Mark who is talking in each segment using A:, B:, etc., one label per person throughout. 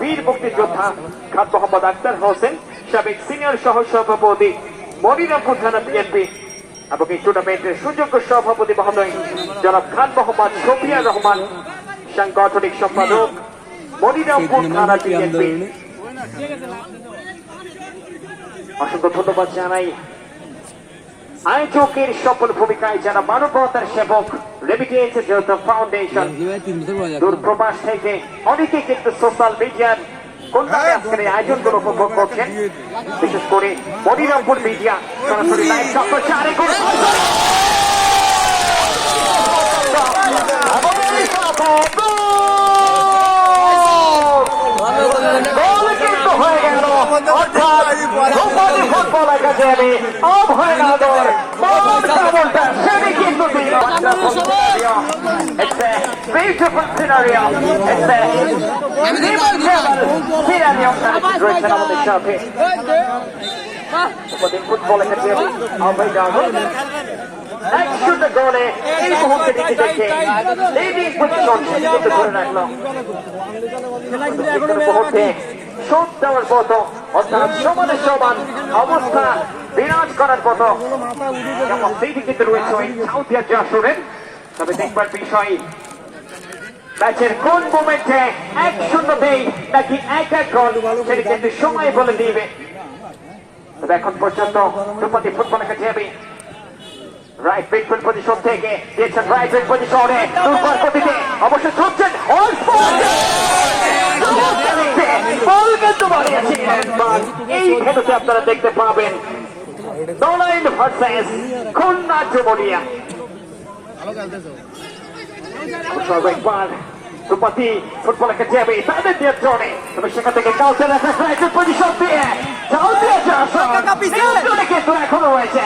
A: বীর মুক্তিযোদ্ধা খান মোহাম্মদ আক্তার হোসেন, সাবেক সিনিয়র সহ সভাপতি মনিরামপুর থানা বিএনপি এবং এই টুর্নামেন্টের সুযোগ্য সভাপতি মহোদয় জনাব খান মোহাম্মদ শফিয়া রহমান, সাংগঠনিক সম্পাদক মনিরামপুর থানা বিএনপি। অসংখ্য ধন্যবাদ জানাই আয়োজকের সফল ভূমিকায় যারা মানবতার সেবক রেমিটেন্স ফাউন্ডেশন, দূরপ্রবাস থেকে অনেকে কিন্তু সোশ্যাল মিডিয়ার কল্যাণে আজকের এই আয়োজনগুলো উপভোগ করছেন। বিশেষ করে মনিরামপুর মিডিয়া সরাসরি লাইভ সম্প্রচারে হয়ে গেল অর্থাৎ ফুটবল একাডেমি অভয়নগর সেটি কিন্তু It's a beautiful scenario. It's a scenario রয়েছেন আমাদের সাথে ফুটবল একাডেমি অভয়নগর 1-0 গোলে এই মুহূর্তে দিতে দেখে লিডিং পজিশন কিন্তু ধরে রাখলো মুহূর্তে শোধ দেওয়ার মতো অর্থাৎ সমানে সমান অবস্থা বিরাজ করার মতো সেইটি কিন্তু রয়েছে ওই সাউথিয়া জাসুরের। তবে দেখবার বিষয় ম্যাচের কোন মোমেন্টে 1-0 দেই নাকি 1-1 গোল সেটি কিন্তু সময় বলে দিবে। তবে এখন পর্যন্ত ধ্রুপদী football academy right midfield position থেকে দিয়েছেন রাইট উইং পজিশনে দুর্বল গতিতে অবশ্য ছুটছেন বল কিন্তু বাড়িয়েছিলেন। এই খেলাতে আপনারা দেখতে পাবেন নলাইন ভার্সেস খুলনা যমুনিয়া। সর্ববার ধ্রুপদী ফুটবল একাডেমি তাদের নিয়ন্ত্রণে, তবে সেখান থেকে কাউন্টার অ্যাটাক রাইট পজিশন দিয়ে কিন্তু এখনো রয়েছে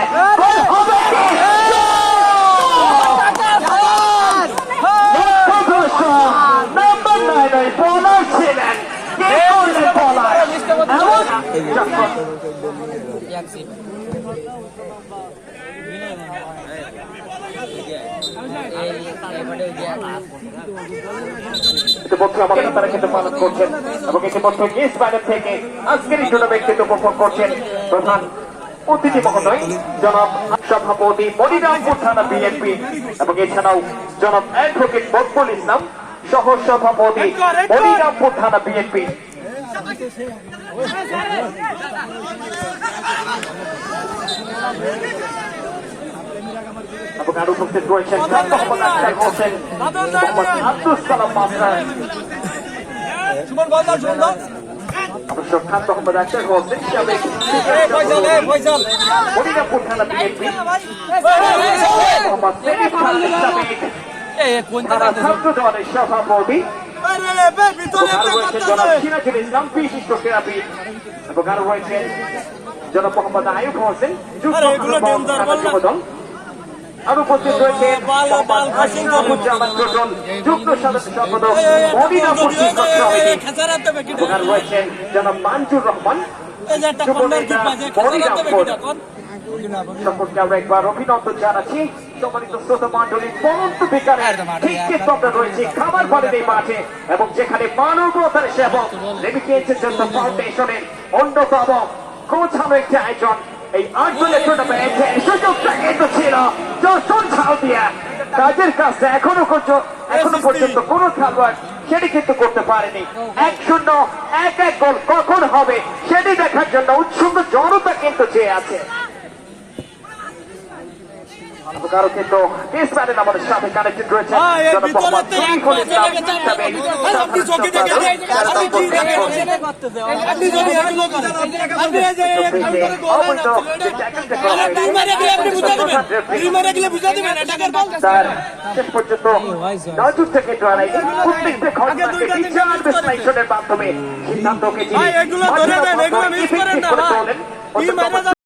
A: নাম্বার 9 বলার ছিলেন আমাদের তারা কিন্তু পালন করছেন এবং ইতিমধ্যে নিজ বাইরে থেকে আজকের এই টুর্নামেন্ট কিন্তু উপভোগ করছেন প্রধান অতিথি মহোদয় জনাব সভাপতি মনিরামপুর থানা বিএনপি এবং এছাড়াও জনাব অ্যাডভোকেট মকবুল ইসলাম সহ সভাপতি মনিরামপুর থানা বিএনপি। এবং আরো উপস্থিত রয়েছেন মোহাম্মদ আক্তার হোসেন, মোহাম্মদ আব্দুল সালাম মাস্টার, অবশ্য খান মোহাম্মদ আক্তার হোসেন মনিরামপুর থানা বিএনপি, মোহাম্মদ সেলিম খালেদ সাবিক থানা ছাত্র দলের সভাপতি, রয়েছেন জনাব সিরাজুল ইসলাম বিশিষ্ট ক্রীড়াবিদ এবং আরো রয়েছেন জনাব মোহাম্মদ আয়ুব হোসেন যুবদল, আর উপস্থিত রয়েছেন যুগ্ম সম্পাদক মনিরামপুর শিক্ষক সমিতি এবং আর রয়েছেন জনাব মানজুর রহমান মনিরামপুর। সকলকে আমরা একবার অভিনন্দন জানাচ্ছি। সম্মানিত শ্রোতা মন্ডলী, পরন্ত বিকারে ঠিক আমরা রয়েছি খাবার পানির এই মাঠে এবং যেখানে মানবতার সেবক রেমিটেন্স ফাউন্ডেশনের অন্যতম গোছানো একটি আয়োজন। এই 8 দলের টুর্নামেন্টের সুযোগটা কিন্তু ছিল যশোর সাউথিয়া, কাজের কাজটা এখনো পর্যন্ত কোন খেলোয়াড় সেটি কিন্তু করতে পারেনি। 1-0 1-1 গোল কখন হবে সেটি দেখার জন্য উৎসুক জনতা কিন্তু চেয়ে আছে। কারো কিন্তু আমাদের সাথে কানেক্টেড রয়েছে শেষ পর্যন্ত নজর থেকে প্রত্যেকটা ঘটনাকে বিশ্লেষণের মাধ্যমে সিদ্ধান্তকে